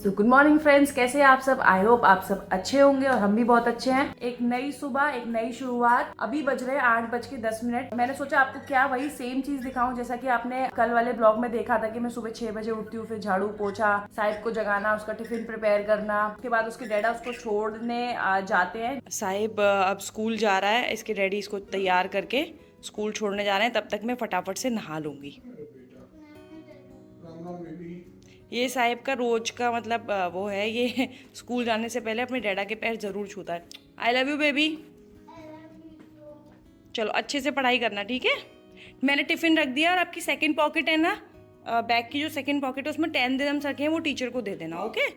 So good morning friends, कैसे हैं आप सब। आई होप आप सब अच्छे होंगे और हम भी बहुत अच्छे हैं। एक नई सुबह, एक नई शुरुआत। अभी बज रहे हैं 8:10। मैंने सोचा आपको क्या वही सेम चीज दिखाऊं जैसा कि आपने कल वाले ब्लॉग में देखा था कि मैं सुबह 6 बजे उठती हूँ, फिर झाड़ू पोछा, साहिब को जगाना, उसका टिफिन प्रिपेयर करना, उसके बाद उसके डैडा उसको छोड़ने जाते हैं। साहिब अब स्कूल जा रहा है, इसके डैडी इसको तैयार करके स्कूल छोड़ने जा रहे हैं। तब तक मैं फटाफट से नहा लूंगी। ये साहिब का रोज का मतलब वो है, ये स्कूल जाने से पहले अपने डैडा के पैर जरूर छूता है। I love you baby. चलो अच्छे से पढ़ाई करना, ठीक है। मैंने टिफिन रख दिया और आपकी सेकंड पॉकेट है ना, बैग की जो सेकंड पॉकेट है उसमें 10 दिरहम्स रखे हैं, वो टीचर को दे देना। Okay.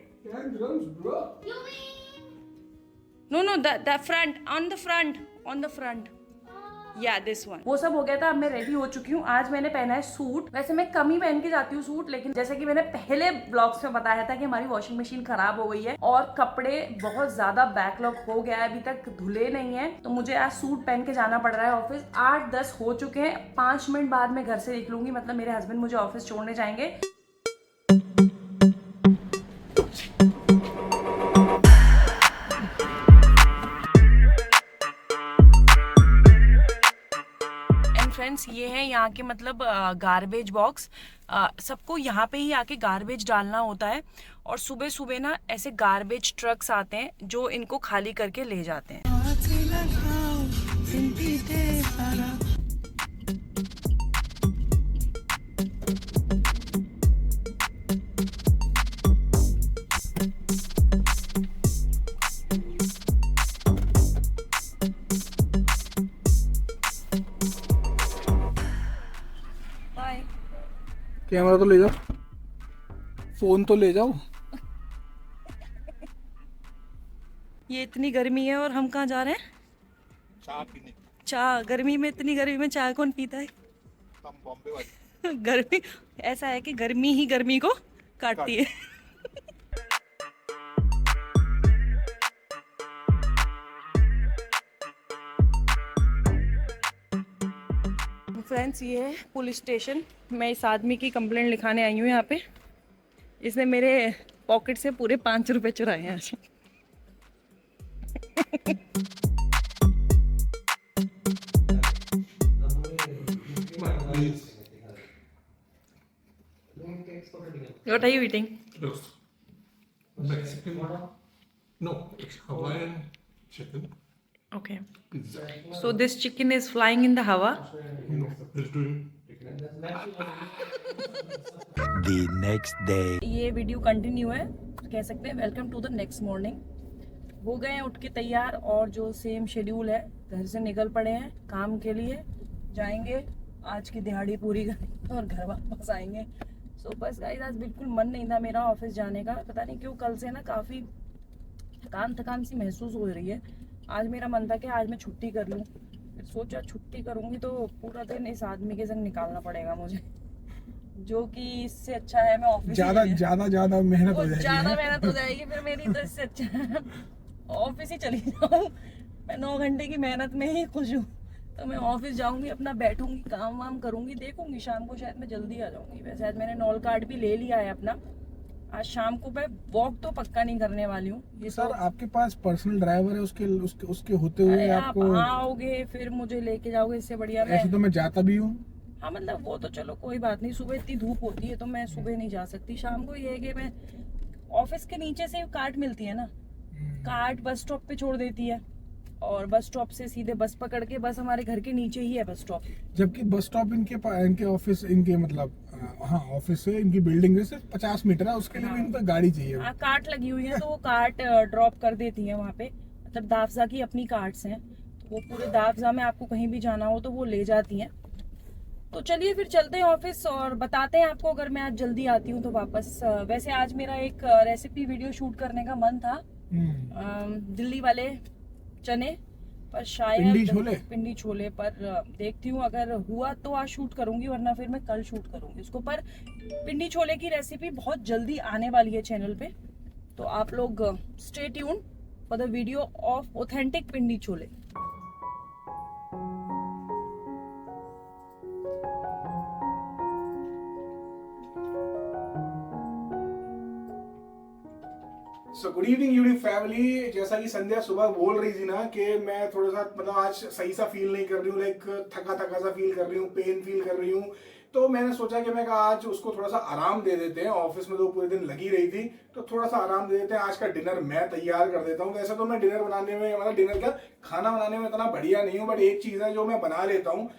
No no, the front, on the front या दिस वन। वो सब हो गया था, अब मैं रेडी हो चुकी हूँ। आज मैंने पहना है सूट। वैसे मैं कम ही पहन के जाती हूँ सूट, लेकिन जैसे कि मैंने पहले ब्लॉग्स में बताया था कि हमारी वॉशिंग मशीन खराब हो गई है और कपड़े बहुत ज्यादा बैकलॉग हो गया है, अभी तक धुले नहीं है, तो मुझे आज सूट पहन के जाना पड़ रहा है ऑफिस। 8:10 हो चुके हैं, 5 मिनट बाद मैं घर से निकलूंगी, मतलब मेरे हस्बैंड मुझे ऑफिस छोड़ने जाएंगे। फ्रेंड्स, ये है यहाँ के मतलब गार्बेज बॉक्स। सबको यहाँ पे ही आके गार्बेज डालना होता है और सुबह सुबह ना ऐसे गार्बेज ट्रक्स आते हैं जो इनको खाली करके ले जाते हैं। बाय। कैमरा तो ले जाओ, फोन तो ले जाओ। ये इतनी गर्मी है और हम कहाँ जा रहे हैं? चाय पीने। चाय? गर्मी में, इतनी गर्मी में चाय कौन पीता है? हम बॉम्बे वाली। गर्मी ऐसा है कि गर्मी ही गर्मी को काटती है। फ्रेंड्स, ये है पुलिस स्टेशन। मैं इस आदमी की कंप्लेंट लिखाने आई हूँ यहाँ पे। इसने मेरे पॉकेट से पूरे 5 रुपए चुराए हैं आज। What are you eating? Looks Mexican. No, it's Hawaiian chicken Okay. pizza. So this chicken is flying in the hawa. No, it's doing. The next day. ये वीडियो कंटिन्यू है, कह सकते हैं welcome to the next morning. हो गए हैं उठ के तैयार और जो सेम शेड्यूल है, घर से निकल पड़े हैं काम के लिए। जाएंगे, आज की दिहाड़ी पूरी करेंगे और घर वापस आएंगे। सो बस गाइस, आज बिल्कुल मन नहीं था मेरा ऑफिस जाने का। पता नहीं क्यों कल से ना काफ़ी थकान थकान सी महसूस हो रही है। आज मेरा मन था कि आज मैं छुट्टी कर लूँ, फिर सोचा छुट्टी करूँगी तो पूरा दिन इस आदमी के संग निकालना पड़ेगा मुझे, जो कि इससे अच्छा है मैं ऑफिस ज्यादा मेहनत हो जाएगी। ज्यादा मेहनत हो जाएगी फिर मेरी, तो इससे अच्छा है ऑफिस ही चली जाऊँ। मैं 9 घंटे की मेहनत में ही खुश हूँ, तो मैं ऑफिस जाऊंगी, अपना बैठूंगी, काम वाम करूंगी, देखूंगी शाम को शायद मैं जल्दी आ जाऊंगी। वैसे आज मैंने नॉल कार्ड भी ले लिया है अपना। आज शाम को मैं वॉक तो पक्का नहीं करने वाली हूँ। ये सर, तो आपके पास पर्सनल ड्राइवर है, उसके होते हुए अरे आप आपको आओगे फिर मुझे लेके जाओगे, इससे बढ़िया ऐसे तो मैं जाता भी हूँ। हाँ मतलब वो तो चलो कोई बात नहीं, सुबह इतनी धूप होती है तो मैं सुबह नहीं जा सकती। शाम को ये है कि मैं ऑफिस के नीचे से कार्ट मिलती है ना, कार्ट बस स्टॉप पे छोड़ देती है और बस स्टॉप से सीधे बस पकड़ के, बस हमारे घर के नीचे ही है बस स्टॉप। जबकि बस स्टॉप इनके ऑफिस, इनके मतलब हाँ ऑफिस से इनकी बिल्डिंग से 50 मीटर है, उसके लिए भी इनको गाड़ी चाहिए। हाँ, कार्ट लगी हुई है तो वो कार्ट ड्रॉप कर देती है वहाँ पे। मतलब दाफजा की अपनी कार्ट्स हैं, तो वो पूरे दाफजा में आपको कहीं भी जाना हो तो वो ले जाती हैं। तो चलिए फिर चलते हैं ऑफिस और बताते हैं आपको अगर मैं आज जल्दी आती हूँ तो वापस। वैसे आज मेरा एक रेसिपी वीडियो शूट करने का मन था, दिल्ली वाले चने, पर शायद पिंडी छोले पर देखती हूँ अगर हुआ तो आज शूट करूंगी, वरना फिर मैं कल शूट करूंगी उसको। पर पिंडी छोले की रेसिपी बहुत जल्दी आने वाली है चैनल पे, तो आप लोग stay tune for the video of authentic Pindi chole. So good evening YouTube family. जैसा कि संध्या सुबह बोल रही थी ना कि मैं थोड़ा सा मतलब आज सही सा फील नहीं कर रही हूँ, लाइक थका थका सा फील कर रही हूँ, पेन फील कर रही हूँ। तो मैंने सोचा कि मैं कहा आज उसको थोड़ा सा आराम दे देते हैं। ऑफिस में तो पूरे दिन लगी रही थी, तो थोड़ा सा आराम दे देते हैं। आज का डिनर मैं तैयार कर देता हूँ। वैसे तो मैं डिनर बनाने में, मतलब डिनर का खाना बनाने में इतना बढ़िया नहीं हूँ, बट एक चीज़ है जो मैं बना लेता हूँ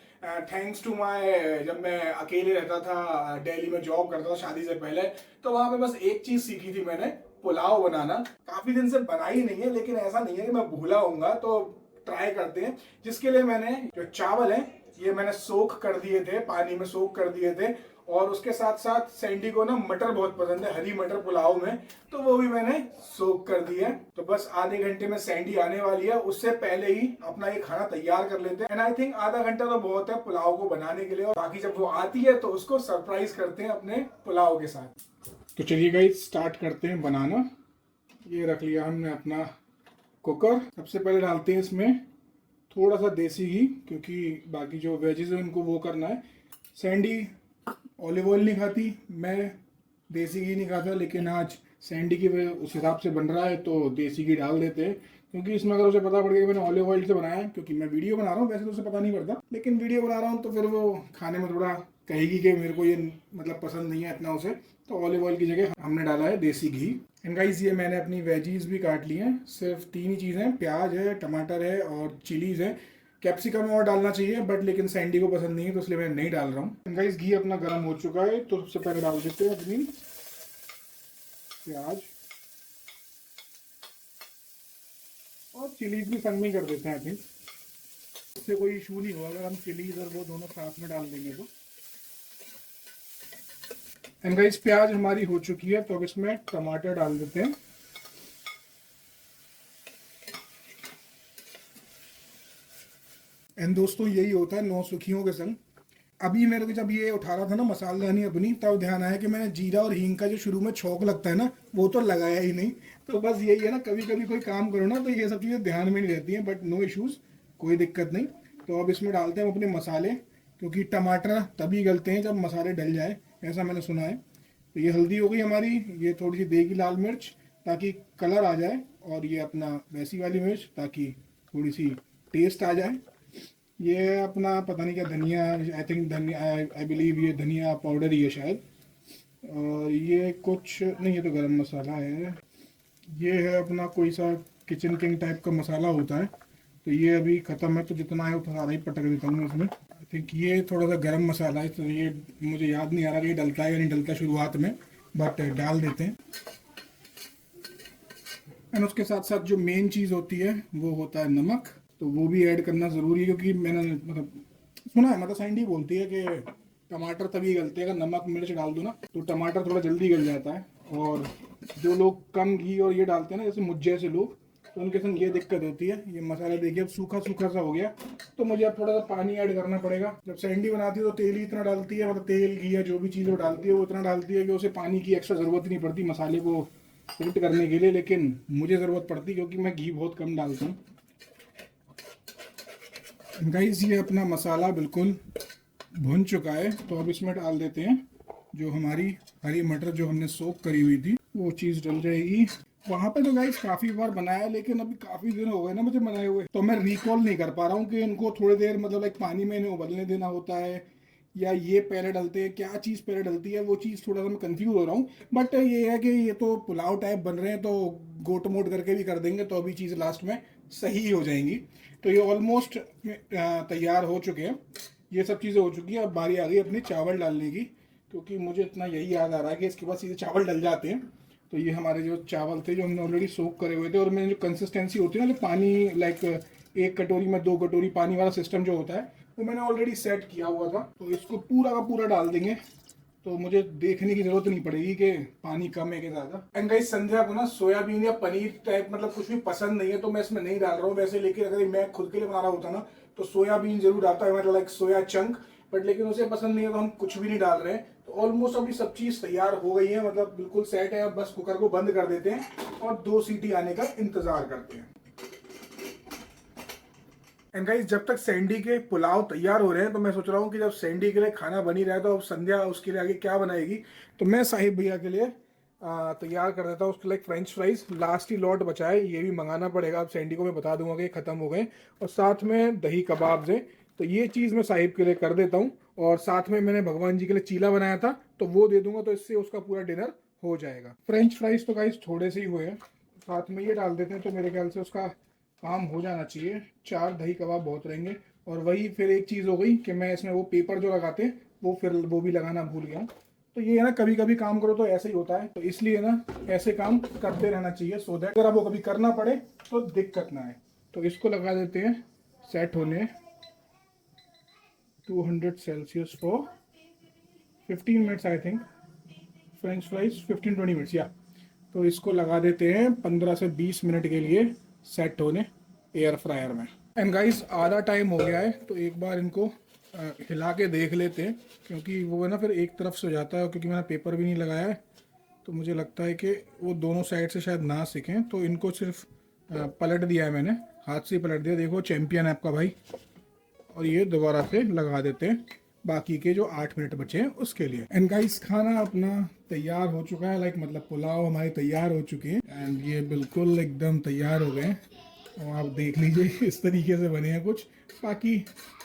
थैंक्स टू माय। जब मैं अकेले रहता था, दिल्ली में जॉब करता था शादी से पहले, तो वहां पे बस एक चीज सीखी थी मैंने, पुलाव बनाना। काफी दिन से बनाई नहीं है, लेकिन ऐसा नहीं है कि मैं भूला होऊंगा, तो ट्राई करते हैं। जिसके लिए मैंने जो चावल है ये मैंने सोख कर दिए थे, पानी में सोख कर दिए थे। और उसके साथ साथ सैंडी को ना मटर बहुत पसंद है, हरी मटर पुलाव में, तो वो भी मैंने सोख कर दिया है। तो बस आधे घंटे में सैंडी आने वाली है, उससे पहले ही अपना ये खाना तैयार कर लेते हैं। एंड आई थिंक आधा घंटा तो बहुत है पुलाव को बनाने के लिए, और बाकी जब वो आती है तो उसको सरप्राइज करते हैं अपने पुलाव के साथ। तो चलिए गाइस स्टार्ट करते हैं बनाना। ये रख लिया हमने अपना कुकर। सबसे पहले डालते हैं इसमें थोड़ा सा देसी घी, क्योंकि बाकी जो वेजेस है उनको वो करना है। सैंडी ऑलिव ऑयल नहीं खाती, मैं देसी घी नहीं खाता, लेकिन आज सैंडी की उस हिसाब से बन रहा है तो देसी घी डाल देते हैं। क्योंकि इसमें अगर उसे पता पड़ गया कि मैंने ऑलिव ऑयल से बनाया है, क्योंकि मैं वीडियो बना रहा हूँ, वैसे तो उसे पता नहीं पड़ता, लेकिन वीडियो बना रहा हूँ तो फिर वो खाने में थोड़ा कहेगी कि मेरे को ये मतलब पसंद नहीं है इतना उसे, तो ऑलिव ऑयल की जगह हमने डाला है देसी घी। एंड गाइस ये मैंने अपनी वेजीज भी काट ली हैं। सिर्फ 3 ही चीज़ें, प्याज है, टमाटर है और चिलीज है। कैप्सिकम और डालना चाहिए, बट लेकिन सैंडी को पसंद नहीं है तो इसलिए मैं नहीं डाल रहा हूँ। एंड गाइस घी अपना गर्म हो चुका है, तो सबसे पहले डाल देते हैं अपनी प्याज, और चिलीज भी संग में कर देते हैं। आई थिंक इससे कोई इशू नहीं होगा अगर हम चिलीज और वो दोनों साथ में डाल देंगे तो। एंड गाइस प्याज हमारी हो चुकी है, तो अब इसमें टमाटर डाल देते हैं। एंड दोस्तों यही होता है नौसुखियों के संग। अभी मेरे को जब ये उठा रहा था ना मसालदानी अपनी, तब ध्यान आया कि मैंने जीरा और हींग का जो शुरू में छौंक लगता है ना, वो तो लगाया ही नहीं। तो बस यही है ना, कभी कभी कोई काम करो ना तो ये सब चीज़ें ध्यान में नहीं रहती हैं, बट नो इश्यूज़, कोई दिक्कत नहीं। तो अब इसमें डालते हैं अपने मसाले, क्योंकि टमाटर तभी गलते हैं जब मसाले डल जाए, ऐसा मैंने सुना है। तो ये हल्दी हो गई हमारी, ये थोड़ी सी देगी लाल मिर्च ताकि कलर आ जाए, और ये अपना वैसी वाली मिर्च ताकि थोड़ी सी टेस्ट आ जाए। ये अपना पता नहीं क्या धनिया, आई थिंक धनिया, आई बिलीव ये धनिया पाउडर ही है शायद। और ये कुछ नहीं, ये तो गरम मसाला है। ये है अपना कोई सा किचन किंग टाइप का मसाला होता है, तो ये अभी ख़त्म है, तो जितना है उतना सारा ही पटक देता हूँ इसमें। आई थिंक ये थोड़ा सा गरम मसाला है, तो ये मुझे याद नहीं आ रहा कि ये डलता है या नहीं डलता शुरुआत में, बट डाल देते हैं। एंड उसके साथ साथ जो मेन चीज़ होती है वो होता है नमक, तो वो भी ऐड करना ज़रूरी है, क्योंकि मैंने मतलब सुना है, मतलब सैंडी बोलती है कि टमाटर तभी गलते हैं अगर नमक मिर्च डाल दो ना, तो टमाटर थोड़ा जल्दी गल जाता है। और जो लोग कम घी और ये डालते हैं ना, जैसे मुझ जैसे लोग, तो उनके संग ये दिक्कत होती है। ये मसाला देखिए अब सूखा सूखा सा हो गया, तो मुझे अब थोड़ा सा पानी ऐड करना पड़ेगा। जब सैंडी बनाती है तो तेल ही इतना डालती है, मतलब तेल घी या जो भी चीज़ वो डालती है वो इतना डालती है कि उसे पानी की एक्स्ट्रा ज़रूरत नहीं पड़ती मसाले को सेट करने के लिए, लेकिन मुझे ज़रूरत पड़ती क्योंकि मैं घी बहुत कम डालता हूँ। गाइस ये अपना मसाला बिल्कुल भुन चुका है, तो अब इसमें डाल देते हैं जो हमारी हरी मटर जो हमने सोक करी हुई थी, वो चीज़ डल जाएगी। वहाँ पे तो गाइस काफ़ी बार बनाया, लेकिन अभी काफ़ी दिन हो गए ना मुझे बनाए हुए, तो मैं रिकॉल नहीं कर पा रहा हूँ कि इनको थोड़ी देर मतलब लाइक पानी में इन्हें उबलने देना होता है या ये पहले डलते हैं, क्या चीज़ पहले डलती है, वो चीज़ थोड़ा सा मैं कंफ्यूज हो रहा हूँ। बट ये है कि ये तो पुलाव टाइप बन रहे हैं, तो गोट मोट करके भी कर देंगे, तो अभी चीज़ लास्ट में सही हो जाएंगी। तो ये ऑलमोस्ट तैयार हो चुके हैं, ये सब चीज़ें हो चुकी है। अब बारी आ गई अपनी चावल डालने की, क्योंकि मुझे इतना यही याद आ रहा है कि इसके बाद सीधे चावल डल जाते हैं। तो ये हमारे जो चावल थे जो हमने ऑलरेडी सोक करे हुए थे, और मैंने जो कंसिस्टेंसी होती है ना, जो पानी लाइक 1 कटोरी में 2 कटोरी पानी वाला सिस्टम जो होता है, वो मैंने ऑलरेडी सेट किया हुआ था। तो इसको पूरा का पूरा डाल देंगे, तो मुझे देखने की जरूरत नहीं पड़ेगी कि पानी कम है कि ज़्यादा। एंड गाइस संध्या को ना सोयाबीन या पनीर टाइप मतलब कुछ भी पसंद नहीं है, तो मैं इसमें नहीं डाल रहा हूँ वैसे। लेकिन अगर मैं खुद के लिए बना रहा होता ना, तो सोयाबीन जरूर डालता है, मतलब लाइक सोया चंक, बट लेकिन उसे पसंद नहीं है तो हम कुछ भी नहीं डाल रहे हैं। तो ऑलमोस्ट अभी सब चीज़ तैयार हो गई है, मतलब बिल्कुल सेट है। अब बस कुकर को बंद कर देते हैं और 2 सीटी आने का इंतजार करते हैं। एंड गाइस जब तक सैंडी के पुलाव तैयार हो रहे हैं, तो मैं सोच रहा हूँ कि जब सैंडी के लिए खाना बनी रहा है, तो अब संध्या उसके लिए आगे क्या बनाएगी। तो मैं साहिब भैया के लिए तैयार कर देता हूँ उसके लिए फ्रेंच फ्राइज। लास्ट ही लॉट बचा है, ये भी मंगाना पड़ेगा। अब सैंडी को मैं बता दूंगा कि ये खत्म हो गए। और साथ में दही कबाब्स हैं, तो ये चीज़ मैं साहिब के लिए कर देता हूँ। और साथ में मैंने भगवान जी के लिए चीला बनाया था, तो वो दे दूंगा, तो इससे उसका पूरा डिनर हो जाएगा। फ्रेंच फ्राइज तो गाइस थोड़े से ही हुए हैं, साथ में ये डाल देते हैं, तो मेरे ख्याल से उसका काम हो जाना चाहिए। 4 दही कबाब बहुत रहेंगे। और वही फिर एक चीज़ हो गई कि मैं इसमें वो पेपर जो लगाते हैं वो भी लगाना भूल गया। तो ये है ना, कभी कभी काम करो तो ऐसे ही होता है, तो इसलिए ना ऐसे काम करते रहना चाहिए, सो दैट अगर आपको कभी करना पड़े तो दिक्कत ना आए। तो इसको लगा देते हैं सेट होने 200 Celsius for 15 minutes I think. French fries 15-20 minutes या। तो इसको लगा देते हैं 15 से 20 मिनट के लिए सेट होने एयर फ्रायर में। एंड गाइस आधा टाइम हो गया है, तो एक बार इनको हिला के देख लेते हैं, क्योंकि वो है ना फिर एक तरफ से हो जाता है। क्योंकि मैंने पेपर भी नहीं लगाया है, तो मुझे लगता है कि वो दोनों साइड से शायद ना सीखें। तो इनको सिर्फ पलट दिया है मैंने, हाथ से पलट दिया। देखो चैंपियन है आपका भाई। और ये दोबारा से लगा देते हैं बाकी के जो 8 मिनट बचे हैं उसके लिए। एंड गाइस खाना अपना तैयार हो चुका है, लाइक मतलब पुलाव हमारी तैयार हो चुकी है। एंड ये बिल्कुल एकदम तैयार हो गए हैं, और आप देख लीजिए इस तरीके से बने हैं कुछ। बाकी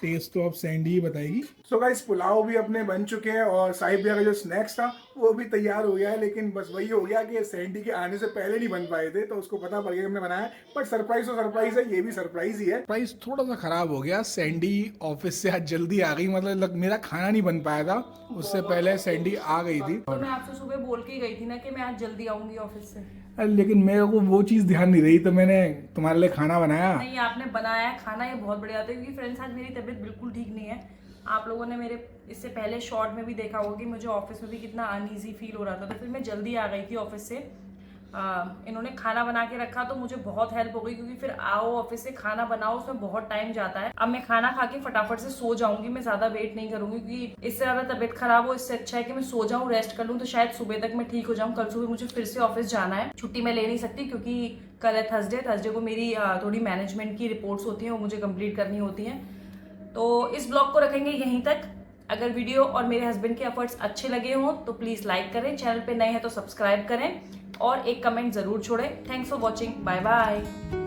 टेस्ट तो अब सैंडी ही बताएगी। सो गाइस पुलाव भी अपने बन चुके हैं, और साहिब भैया का जो स्नैक्स था वो भी तैयार हो गया है। लेकिन बस वही हो गया कि सैंडी के आने से पहले नहीं बन पाए थे, तो उसको पता पड़ गया हमने बनाया। बट सरप्राइज तो सरप्राइज है, ये भी सरप्राइज ही है। सरप्राइज थोड़ा सा खराब हो गया, सैंडी ऑफिस से आज जल्दी आ गई। मतलब मेरा खाना नहीं बन पाया था, उससे पहले सैंडी आ गई थी। तो मैं आपसे सुबह बोल के गई थी ना कि मैं आज जल्दी आऊंगी ऑफिस से, लेकिन मेरे को वो चीज़ ध्यान नहीं रही, तो मैंने तुम्हारे लिए खाना बनाया। नहीं आपने बनाया खाना, ये बहुत बढ़िया था। क्योंकि फ्रेंड्स आज मेरी तबीयत बिल्कुल ठीक नहीं है। आप लोगों ने मेरे इससे पहले शॉर्ट में भी देखा होगा कि मुझे ऑफिस में भी कितना अनईजी फील हो रहा था, तो फिर मैं जल्दी आ गई थी ऑफिस से। इन्होंने खाना बना के रखा, तो मुझे बहुत हेल्प हो गई। क्योंकि फिर आओ ऑफिस से खाना बनाओ, उसमें बहुत टाइम जाता है। अब मैं खाना खा के फटाफट से सो जाऊंगी, मैं ज्यादा वेट नहीं करूंगी। क्योंकि इससे ज्यादा तबीयत खराब हो, इससे अच्छा है कि मैं सो जाऊं, रेस्ट कर लूं, तो शायद सुबह तक मैं ठीक हो जाऊं। कल सुबह मुझे फिर से ऑफिस जाना है, छुट्टी मैं ले नहीं सकती, क्योंकि कल है थर्सडे को मेरी थोड़ी मैनेजमेंट की रिपोर्ट्स होती हैं, वो मुझे कंप्लीट करनी होती हैं। तो इस ब्लॉग को रखेंगे यहीं तक। अगर वीडियो और मेरे हस्बैंड के एफर्ट्स अच्छे लगे हों तो प्लीज लाइक करें, चैनल पे नए हैं तो सब्सक्राइब करें, और एक कमेंट जरूर छोड़ें। Thanks for watching, bye bye.